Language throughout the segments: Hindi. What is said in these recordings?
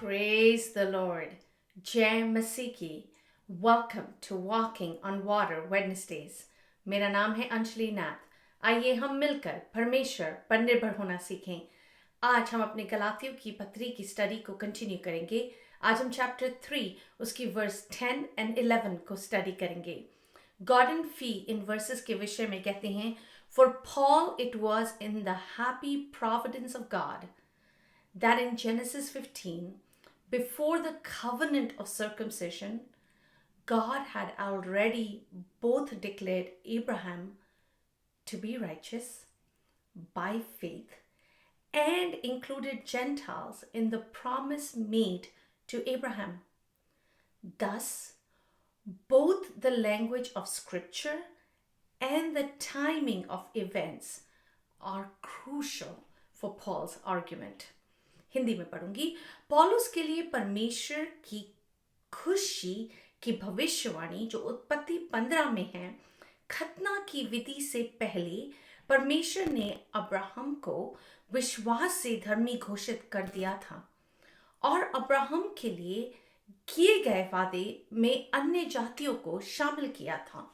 Praise the Lord. जय मसीह की. Welcome to Walking on Water Wednesdays. मेरा नाम है अंजलि नाथ. आइए हम मिलकर परमेश्वर पर निर्भर होना सीखें. आज हम अपने गलातियों की पत्री की स्टडी को कंटिन्यू करेंगे. आज हम चैप्टर 3 उसकी वर्स 10 and 11 को स्टडी करेंगे. गॉर्डन फी इन वर्सेस के विषय में कहते हैं, For Paul it was in the happy providence of God that in Genesis 15, before the covenant of circumcision, God had already both declared Abraham to be righteous by faith and included Gentiles in the promise made to Abraham. Thus, both the language of Scripture and the timing of events are crucial for Paul's argument. Hindi में पढ़ूंगी. पौलुस के लिए परमेश्वर की खुशी की भविष्यवाणी जो उत्पत्ति 15 में है, खतना की विधि से पहले परमेश्वर ने अब्राहम को विश्वास से धर्मी घोषित कर दिया था और अब्राहम के लिए किए गए वादे में अन्य जातियों को शामिल किया था.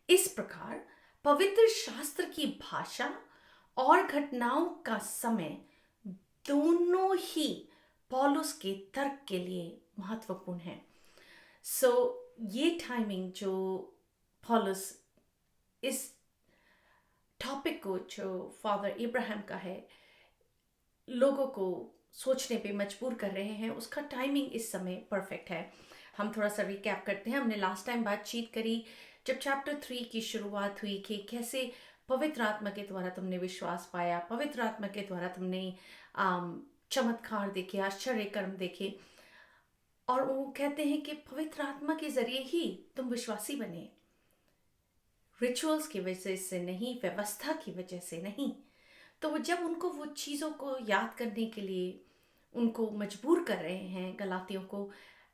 इस प्रकार पवित्र शास्त्र की भाषा और घटनाओं का समय दोनों ही पौलुस के तर्क के लिए महत्वपूर्ण है. ये टाइमिंग जो पौलुस इस टॉपिक को जो फादर इब्राहिम का है, लोगों को सोचने पे मजबूर कर रहे हैं, उसका टाइमिंग इस समय परफेक्ट है. हम थोड़ा सा रिकैप करते हैं. हमने लास्ट टाइम बातचीत करी जब चैप्टर 3 की शुरुआत हुई कि कैसे पवित्र आत्मा के द्वारा तुमने विश्वास पाया, पवित्र आत्मा के द्वारा तुमने चमत्कार देखे, आश्चर्य कर्म देखे, और वो कहते हैं कि पवित्र आत्मा के जरिए ही तुम विश्वासी बने, रिचुअल्स की वजह से नहीं, व्यवस्था की वजह से नहीं. तो वो जब उनको वो चीज़ों को याद करने के लिए उनको मजबूर कर रहे हैं गलातियों को,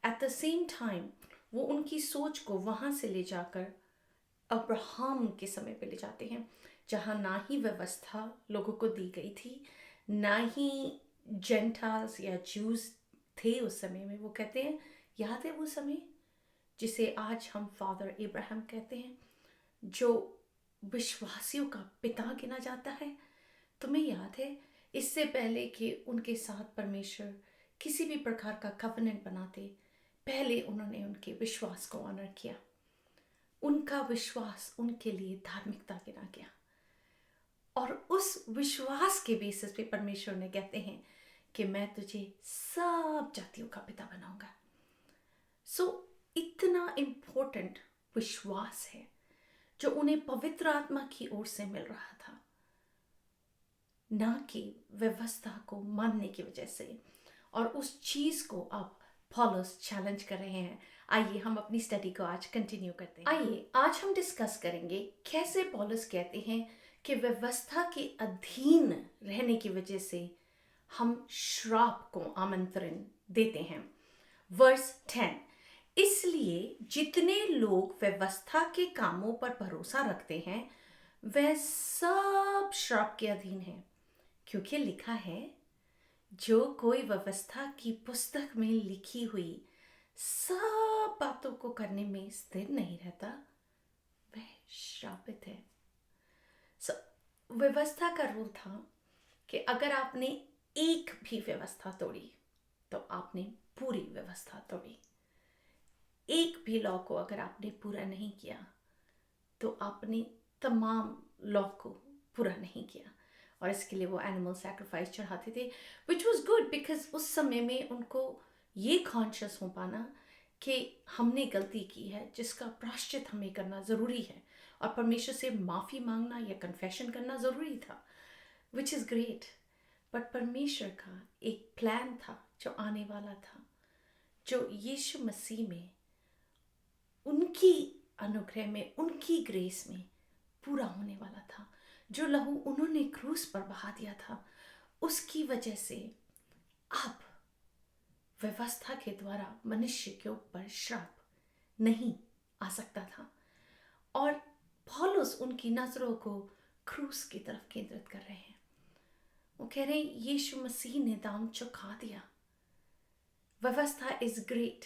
एट द सेम टाइम वो उनकी सोच को वहाँ से ले जाकर अब्राहम के समय पे ले जाते हैं, जहाँ ना ही व्यवस्था लोगों को दी गई थी, ना ही जेंटाल्स या जूस थे उस समय में. वो कहते हैं, याद है वो समय जिसे आज हम फादर इब्राहिम कहते हैं, जो विश्वासियों का पिता गिना जाता है. तुम्हें याद है, इससे पहले कि उनके साथ परमेश्वर किसी भी प्रकार का कवेनेंट बनाते, पहले उन्होंने उनके विश्वास को ऑनर किया. उनका विश्वास उनके लिए धार्मिकता गिना गया और उस विश्वास के बेसिस पे परमेश्वर ने कहते हैं कि मैं तुझे सब जातियों का पिता बनाऊंगा. इतना इम्पोर्टेंट विश्वास है जो उन्हें पवित्र आत्मा की ओर से मिल रहा था, ना कि व्यवस्था को मानने की वजह से. और उस चीज को अब पौलुस चैलेंज कर रहे हैं. आइए हम अपनी स्टडी को आज कंटिन्यू करते हैं. आइए आज हम डिस्कस करेंगे कैसे पौलुस कहते हैं कि व्यवस्था के अधीन रहने की वजह से हम श्राप को आमंत्रण देते हैं. वर्स 10, इसलिए जितने लोग व्यवस्था के कामों पर भरोसा रखते हैं वह सब श्राप के अधीन हैं, क्योंकि लिखा है, जो कोई व्यवस्था की पुस्तक में लिखी हुई सब बातों को करने में स्थिर नहीं रहता, वह श्रापित है. व्यवस्था का रूल था कि अगर आपने एक भी व्यवस्था तोड़ी तो आपने पूरी व्यवस्था तोड़ी. एक भी लॉ को अगर आपने पूरा नहीं किया तो आपने तमाम लॉ को पूरा नहीं किया. और इसके लिए वो एनिमल सैक्रिफाइस चढ़ाते थे, विच वॉज गुड बिकॉज उस समय में उनको ये कॉन्शियस हो पाना कि हमने गलती की है जिसका प्रायश्चित हमें करना ज़रूरी है, और परमेश्वर से माफ़ी मांगना या कन्फेशन करना ज़रूरी था, विच इज़ ग्रेट. बट परमेश्वर का एक प्लान था जो आने वाला था, जो यीशु मसीह में, उनकी अनुग्रह में, उनकी ग्रेस में पूरा होने वाला था, जो लहू उन्होंने क्रूस पर बहा दिया था, उसकी वजह से अब व्यवस्था के द्वारा मनुष्य के ऊपर श्राप नहीं आ सकता था। और पौलुस उनकी नजरों को क्रूस की तरफ केंद्रित कर रहे हैं। वो कह रहे हैं यीशु मसीह ने दाम चुका दिया। व्यवस्था इज ग्रेट।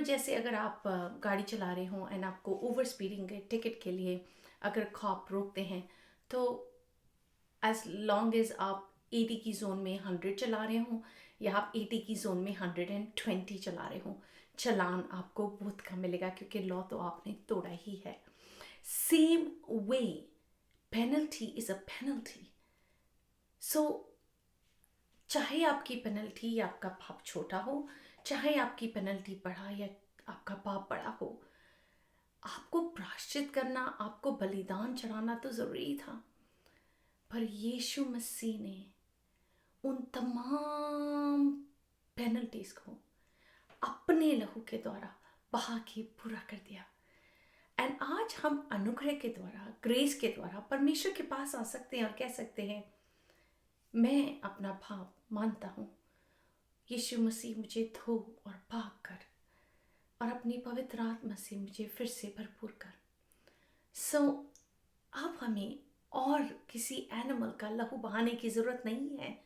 जैसे अगर आप गाड़ी चला रहे हो एंड आपको ओवर स्पीडिंग के टिकट के लिए अगर कॉप रोकते हैं, तो एज लॉन्ग एज आप 80 की जोन में 100 चला रहे हो या आप 80 की जोन में 120 चला रहे हो, चलान आपको बहुत कम मिलेगा, क्योंकि लॉ तो आपने तोड़ा ही है। Same way penalty is a penalty. So चाहे आपकी पेनल्टी या आपका पाप छोटा हो, चाहे आपकी पेनल्टी बड़ा या आपका पाप बड़ा हो, आपको प्रायश्चित करना, आपको बलिदान चढ़ाना तो जरूरी था। पर यीशु मसीह ने उन तमाम पेनल्टीज को अपने लहू के द्वारा बहा के पूरा कर दिया। एंड आज हम अनुग्रह के द्वारा, ग्रेस के द्वारा परमेश्वर के पास आ सकते हैं और कह सकते हैं, मैं अपना पाप मानता हूँ, यीशु मसीह मुझे धो और पाक कर और अपनी पवित्र आत्मा से मुझे फिर से भरपूर कर। सो अब हमें और किसी एनिमल का लहू बहाने की जरूरत नहीं है,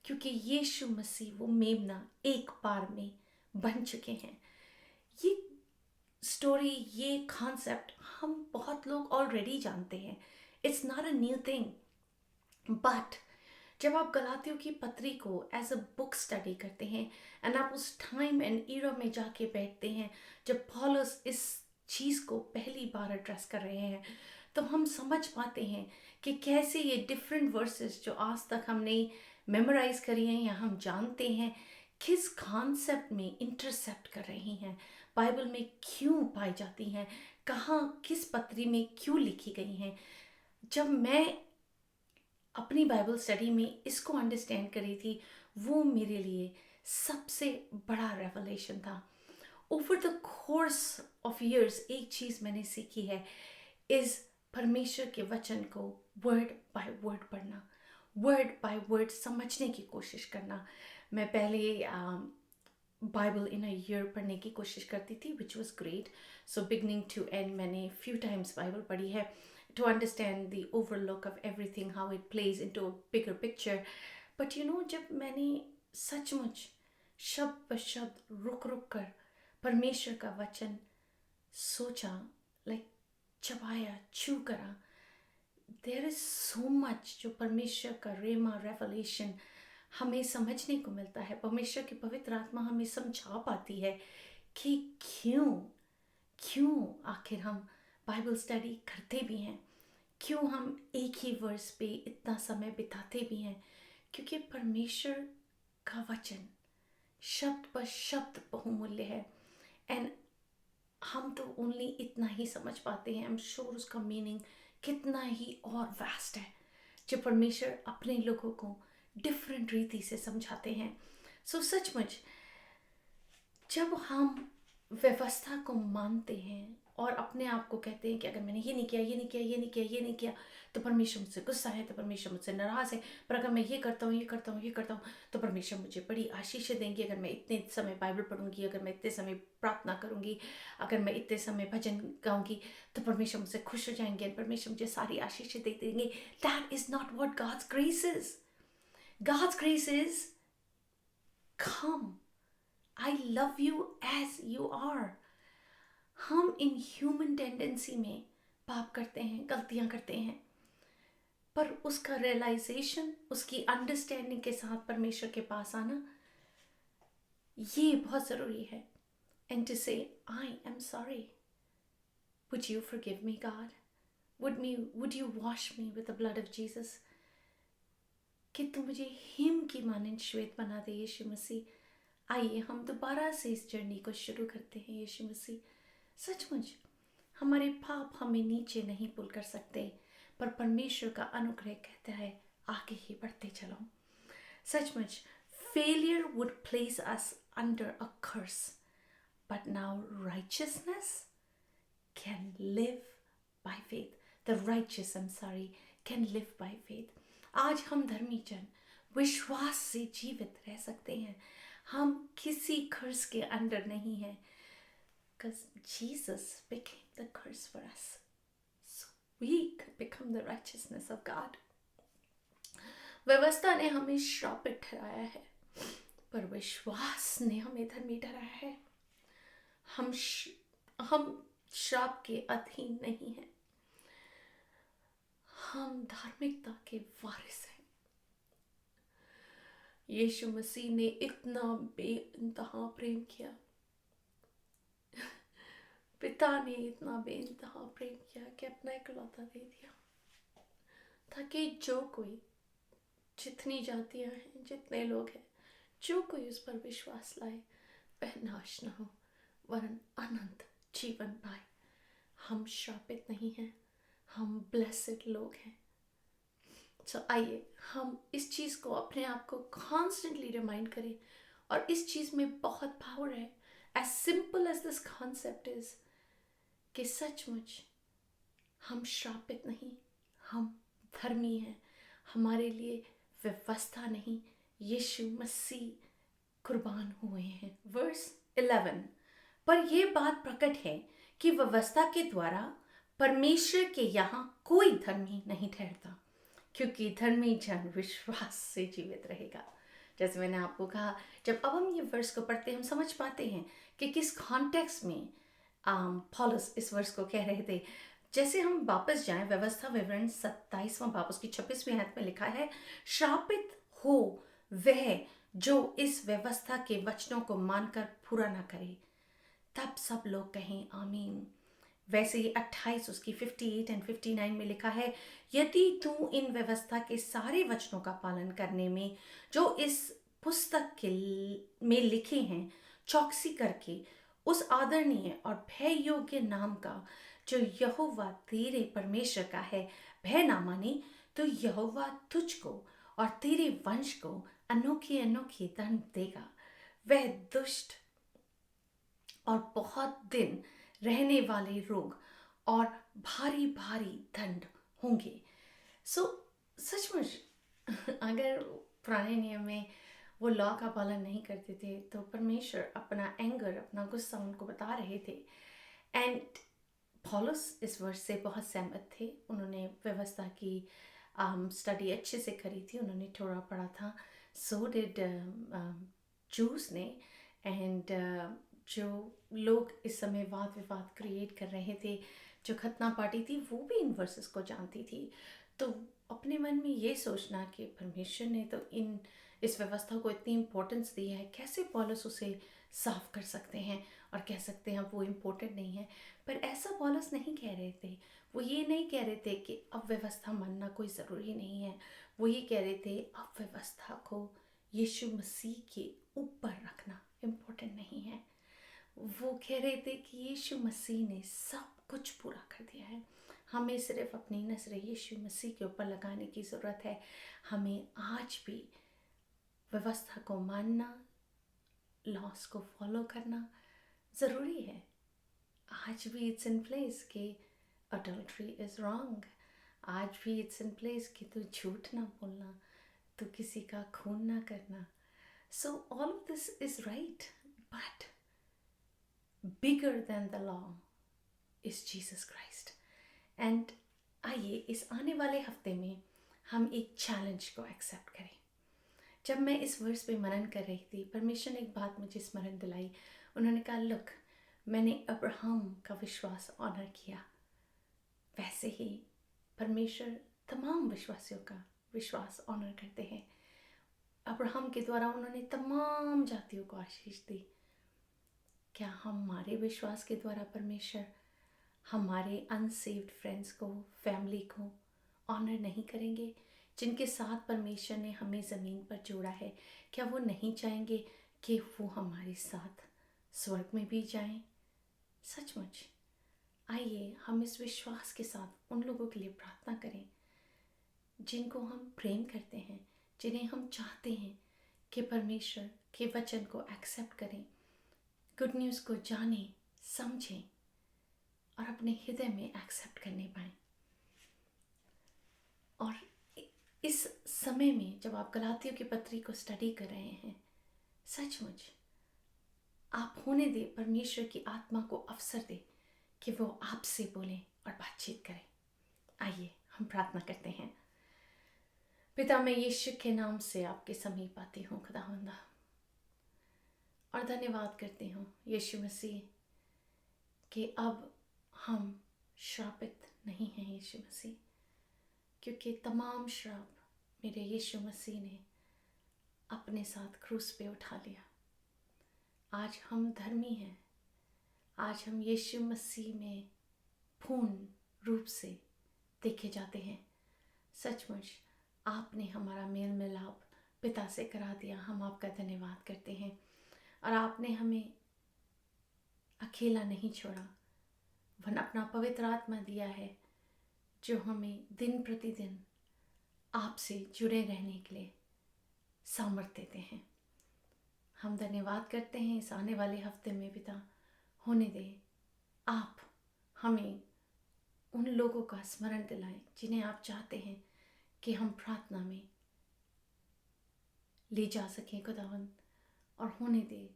क्योंकि यीशु मसीह वो मेमना एक बार में बन चुके हैं। ये स्टोरी, ये कॉन्सेप्ट हम बहुत लोग ऑलरेडी जानते हैं। It's not a new thing. But जब आप गलातियों की पत्री को एज अ बुक स्टडी करते हैं एंड आप उस टाइम एंड ईरा में जाके बैठते हैं जब पौलुस इस चीज़ को पहली बार एड्रेस कर रहे हैं, तो हम समझ पाते हैं कि कैसे ये डिफरेंट वर्सेस जो आज तक हमने मेमोराइज करी हैं या हम जानते हैं, किस कॉन्सेप्ट में इंटरसेप्ट कर रही हैं, बाइबल में क्यों पाई जाती हैं, कहाँ किस पत्री में क्यों लिखी गई हैं। जब मैं अपनी बाइबल स्टडी में इसको अंडरस्टैंड करी थी, वो मेरे लिए सबसे बड़ा रेवलेशन था। Over the course of years एक चीज़ मैंने सीखी है, इज़ परमेश्वर के वचन को वर्ड बाय वर्ड पढ़ना, वर्ड बाय वर्ड समझने की कोशिश करना। मैं पहले बाइबल इन अ ईयर पढ़ने की कोशिश करती थी, which was great. So beginning to end मैंने फ्यू टाइम्स बाइबल पढ़ी है to understand the overlook of everything, how it plays into a bigger picture. But जब मैंने सचमुच शब्द ब शब्द रुक रुक कर परमेश्वर का वचन सोचा, लाइक चबाया, च्यू करा, देयर इज सो मच जो परमेश्वर का रेमा रेवलेशन हमें समझने को मिलता है। परमेश्वर की पवित्र आत्मा हमें समझा पाती है कि क्यों आखिर हम बाइबल स्टडी करते भी हैं, क्यों हम एक ही वर्स पे इतना समय बिताते भी हैं, क्योंकि परमेश्वर का वचन शब्द पर शब्द बहुमूल्य है। एंड हम तो ओनली इतना ही समझ पाते हैं। आई एम श्योर उसका मीनिंग कितना ही और वास्ट है, जो परमेश्वर अपने लोगों को डिफरेंट रीति से समझाते हैं। सो सचमुच जब हम व्यवस्था को मानते हैं और अपने आप को कहते हैं कि अगर मैंने ये नहीं किया, ये नहीं किया, ये नहीं किया, ये नहीं किया, तो परमेश्वर मुझसे गुस्सा है, तो परमेश्वर मुझसे नाराज़ है, पर अगर मैं ये करता हूँ, ये करता हूँ, ये करता हूँ, तो परमेश्वर मुझे बड़ी आशीष देंगे। अगर मैं इतने समय बाइबल पढ़ूंगी, अगर मैं इतने समय प्रार्थना करूंगी, अगर मैं इतने समय भजन गाऊंगी, तो परमेश्वर मुझसे खुश हो जाएंगे, परमेश्वर मुझे सारी आशीष दे देंगे। That is not what God's grace is. God's grace is come, I love you as you are. हम इन ह्यूमन टेंडेंसी में पाप करते हैं, गलतियां करते हैं, पर उसका रियलाइजेशन, उसकी अंडरस्टैंडिंग के साथ परमेश्वर के पास आना, ये बहुत ज़रूरी है। एंड टू से I am sorry, would you forgive me God, would you wash me with the blood of Jesus, कि तू मुझे हिम की मानंद श्वेत बना दे यीशु मसीह। आइए हम दोबारा से इस जर्नी को शुरू करते हैं यीशु मसीह। सचमुच हमारे पाप हमें नीचे नहीं पुल कर सकते, पर परमेश्वर का अनुग्रह कहता है आगे ही बढ़ते चलो। सचमुच failure would place us under a curse, but now righteousness can live by faith. The righteous, can live by faith. आज हम धर्मी जन विश्वास से जीवित रह सकते हैं. हम किसी कर्ज के अंडर नहीं हैं. Because Jesus became the curse for us. So we could become the righteousness of God. व्यवस्था ने हमें श्रापित ठहराया है, पर विश्वास ने हमें धर्मी ठहराया है. हम श्राप के अधीन नहीं हैं. हम धार्मिकता के वारिस हैं. यीशु मसीह ने इतना बेइंतहा प्रेम किया. पिता ने इतना बेइंतहा प्रेम किया कि अपना इकलौता दे दिया, ताकि जो कोई, जितनी जातियां हैं, जितने लोग हैं, जो कोई उस पर विश्वास लाए वह नाश न हो वरन अनंत जीवन पाए. हम श्रापित नहीं हैं, हम ब्लेसेड लोग हैं. सो आइए हम इस चीज़ को अपने आप को कॉन्स्टेंटली रिमाइंड करें. और इस चीज़ में बहुत पावर है. As simple as this concept is कि सचमुच हम श्रापित नहीं, हम धर्मी हैं. हमारे लिए व्यवस्था नहीं, यीशु मसीह कुर्बान हुए हैं. वर्स 11, पर यह बात प्रकट है कि व्यवस्था के द्वारा परमेश्वर के यहाँ कोई धर्मी नहीं ठहरता, क्योंकि धर्मी जन विश्वास से जीवित रहेगा. जैसे मैंने आपको कहा, जब अब हम ये वर्स को पढ़ते हैं हम समझ पाते हैं कि किस कॉन्टेक्स्ट में पॉलस इस वर्स को कह रहे थे. जैसे हम वापस जाएं, व्यवस्था विवरण 27वां बाब उसकी 26वीं आयत में लिखा है, श्रापित हो वह जो इस व्यवस्था के वचनों को मानकर पूरा ना करे. तब सब लोग कहें आमीन. वैसे ही 28 उसकी 58 एंड 59 में लिखा है, यदि तू इन व्यवस्था के सारे वचनों का पालन करने में जो इस पुस्तक के में लिखे हैं चौकसी करके उस आदरणीय और भय योग्य नाम का जो यहोवा तेरे परमेश्वर का है भय ना माने, तो यहोवा तुझको और तेरे वंश को अनोखे अनोखे दंड देगा. वह दुष्ट और बहुत दिन रहने वाले रोग और भारी भारी दंड होंगे. सो सचमुच अगर पुराने नियम में वो लॉ का पालन नहीं करते थे तो परमेश्वर अपना एंगर, अपना गुस्सा उनको बता रहे थे. एंड पॉलस इस वर्ष से बहुत सहमत थे. उन्होंने व्यवस्था की स्टडी अच्छे से करी थी, उन्होंने थोड़ा पढ़ा था. सो डिड जूस ने. एंड जो लोग इस समय वाद विवाद क्रिएट कर रहे थे, जो खतना पार्टी थी, वो भी इन वर्सेस को जानती थी. तो अपने मन में ये सोचना कि परमेश्वर ने तो इस व्यवस्था को इतनी इम्पोर्टेंस दी है, कैसे पॉलस उसे साफ कर सकते हैं और कह सकते हैं वो इम्पोर्टेंट नहीं है. पर ऐसा पॉलस नहीं कह रहे थे. वो ये नहीं कह रहे थे कि अब व्यवस्था मानना कोई ज़रूरी नहीं है. वो ये कह रहे थे अब व्यवस्था को यीशु मसीह के ऊपर रखना इम्पोर्टेंट नहीं है. वो कह रहे थे कि यीशु मसीह ने सब कुछ पूरा कर दिया है. हमें सिर्फ अपनी नज़रें यीशु मसीह के ऊपर लगाने की ज़रूरत है. हमें आज भी व्यवस्था को मानना, लॉस को फॉलो करना ज़रूरी है. आज भी इट्स इन प्लेस कि अडल्ट्री इज़ रॉन्ग. आज भी इट्स इन प्लेस कि तू झूठ ना बोलना, तू किसी का खून ना करना. So all of this is right, but bigger than the law is Jesus Christ. And आइए इस आने वाले हफ्ते में हम एक चैलेंज को एक्सेप्ट करें. जब मैं इस वर्स पे मनन कर रही थी, परमेश्वर ने एक बात मुझे स्मरण दिलाई. उन्होंने कहा, लुक, मैंने अब्राहम का विश्वास ऑनर किया, वैसे ही परमेश्वर तमाम विश्वासियों का विश्वास ऑनर करते हैं. अब्राहम के द्वारा उन्होंने तमाम जातियों को आशीष दी. क्या हमारे विश्वास के द्वारा परमेश्वर हमारे अनसेव्ड फ्रेंड्स को, फैमिली को ऑनर नहीं करेंगे, जिनके साथ परमेश्वर ने हमें ज़मीन पर जोड़ा है? क्या वो नहीं चाहेंगे कि वो हमारे साथ स्वर्ग में भी जाएं? सचमुच आइए हम इस विश्वास के साथ उन लोगों के लिए प्रार्थना करें जिनको हम प्रेम करते हैं, जिन्हें हम चाहते हैं कि परमेश्वर के वचन को एक्सेप्ट करें. गुड न्यूज़ को जानें, समझें और अपने हृदय में एक्सेप्ट करने पाएं। और इस समय में जब आप गलातियों की पत्री को स्टडी कर रहे हैं, सचमुच आप होने दे, परमेश्वर की आत्मा को अवसर दे कि वो आपसे बोलें और बातचीत करें। आइए हम प्रार्थना करते हैं। पिता, मैं यीशु के नाम से आपके समीप आती हूँ खुदावंदा, और धन्यवाद करती हूँ यीशु मसीह कि अब हम श्रापित नहीं हैं यीशु मसीह, क्योंकि तमाम श्राप मेरे यीशु मसीह ने अपने साथ क्रूस पे उठा लिया। आज हम धर्मी हैं, आज हम यीशु मसीह में पूर्ण रूप से देखे जाते हैं। सचमुच आपने हमारा मेल मिलाप पिता से करा दिया, हम आपका धन्यवाद करते हैं। और आपने हमें अकेला नहीं छोड़ा, वरन अपना पवित्र आत्मा दिया है जो हमें दिन प्रतिदिन आपसे जुड़े रहने के लिए सामर्थ्य देते हैं। हम धन्यवाद करते हैं इस आने वाले हफ्ते में पिता, होने दे आप हमें उन लोगों का स्मरण दिलाएं जिन्हें आप चाहते हैं कि हम प्रार्थना में ले जा सकें खुदावंद। और होने दे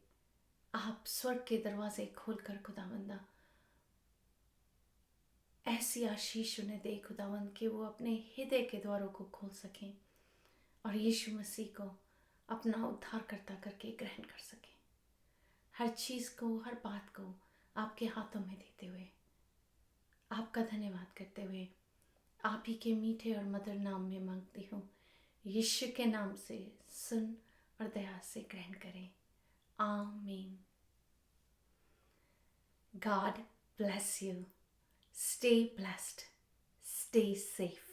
आप स्वर्ग के दरवाजे खोलकर खुदावंदा ऐसी आशीष उन्हें दे खुदावंद कि वो अपने हृदय के द्वारों को खोल सकें और यीशु मसीह को अपना उद्धारकर्ता करके ग्रहण कर सकें। हर चीज़ को, हर बात को आपके हाथों में देते हुए, आपका धन्यवाद करते हुए, आप ही के मीठे और मधुर नाम में मांगती हूँ। यीशु के नाम से सुन और दया से ग्रहण करें। आमीन। God bless you. Stay blessed. Stay safe.